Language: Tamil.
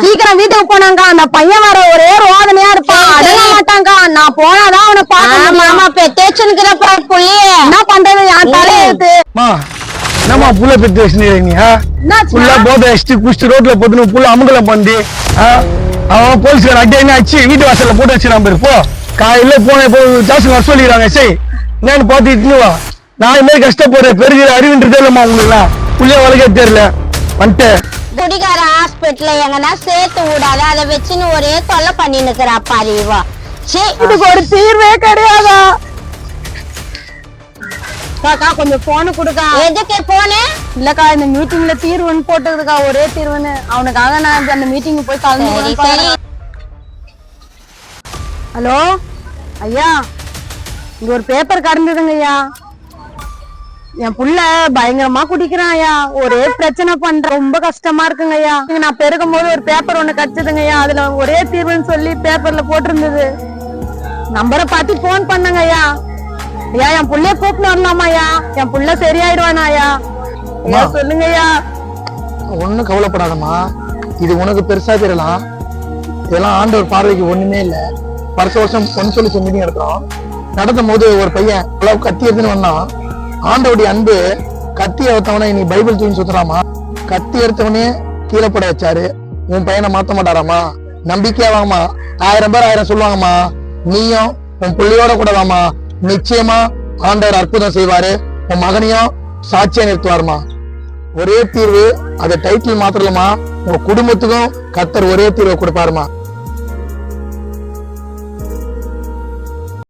சீக்கிரம் வீட்டுக்கு போனாங்க. அந்த பையன் வர ஒரே ரோதனையா இருப்பான், அடங்க மாட்டாங்க. நான் போனாதான் அவனை பாக்க பெத்தேச்சுக்கிறப்ப புள்ளி என்ன பண்றது? என் தலையெழுத்து. என்னமா புள்ள பெத்து வச்சுருக்கீங்க? புள்ள போதை அடிச்சுட்டு குடிச்சிட்டு ரோட்ல போட்டு புள்ள அமுகலம் பண்ணி அவன் போலீஸ்கார அடி அடிச்சு வீட்டு வாசல்ல போட்டு வச்சுறான் பேரு. போ காலையில போன இப்போ ஜாஸ்தி வர சொல்லிடுறாங்க. சரி என்னன்னு பார்த்து இட்டுவா. நான் இது மாதிரி கஷ்டப்படுறேன், பெருகிற அறிவுன்றதே இல்லம்மா உங்களுக்குலாம். புள்ளைய வளர்க்க தெரியல வந்துட்டு. குடிகார ஹாஸ்பிட்டல்ல எங்கன்னா சேர்த்து விடாத, அதை வச்சுன்னு ஒரே தொல்லை பண்ணி நிக்கிறா பாரிவா. இதுக்கு ஒரு தீர்வே கிடையாதா? கொஞ்சம் போனு கொடுக்கா. எதுக்கு போனே? இல்லக்கா, இந்த மீட்டிங்ல தீர்வுன்னு போட்டதுக்கா, ஒரே தீர்வுன்னு. அவனுக்காக நான் அந்த மீட்டிங் போய் கலந்து. ஹலோ ஐயா, இங்க ஒரு பேப்பர் கடந்ததுங்க ஐயா. என் புள்ள பயங்கரமா குடிக்கிறான் ஐயா, ஒரே பிரச்சனை பண்ற, ரொம்ப கஷ்டமா இருக்குங்க ஐயா. நான் பெருகும் போது ஒரு பேப்பர் ஒண்ணு கிடைச்சதுங்க ஐயா, அதுல ஒரே தீர்வுன்னு சொல்லி பேப்பர்ல போட்டிருந்தது. நம்பரை பார்த்து போன் பண்ணுங்க ஐயா. ஐயா என் புள்ளைய கூப்பிட்டு வரலாமா ஐயா? என் புள்ள சரியாயிடுவானா ஐயா? ஐயா சொல்லுங்க ஐயா. ஒண்ணும் கவலைப்படாதம்மா, இது உனக்கு பெருசா தெரியலாம். இதெல்லாம் ஆண்டவர் பார்வைக்கு ஒண்ணுமே இல்ல. வருஷம் பொன் சொல்லி மீட்டிங் எடுக்கிறோம். நடத்தும் போது ஒரு பையன் கத்தி எடுத்துன்னு வந்தான். ஆண்டோடைய அன்பு கத்தி எடுத்தவனே நீ பைபிள் தூக்கி சுத்தலாமா? கத்தி எடுத்தவனே கீழே போட வச்சாரு. உன் பையனை மாத்த மாட்டாராமா? நம்பிக்கையா வாமா, 1000 பேர் 1000 சொல்லுவாங்கம்மா. நீயும் உன் புள்ளியோட கூட வாமா, நிச்சயமா ஆண்டவர் அற்புதம் செய்வாரு. உன் மகனையும் சாட்சியா நிறுத்துவாருமா. ஒரே தீர்வு, அது டைட்டில் மாத்திரலமா, உங்க குடும்பத்துக்கும் கர்த்தர் ஒரே தீர்வை கொடுப்பாருமா.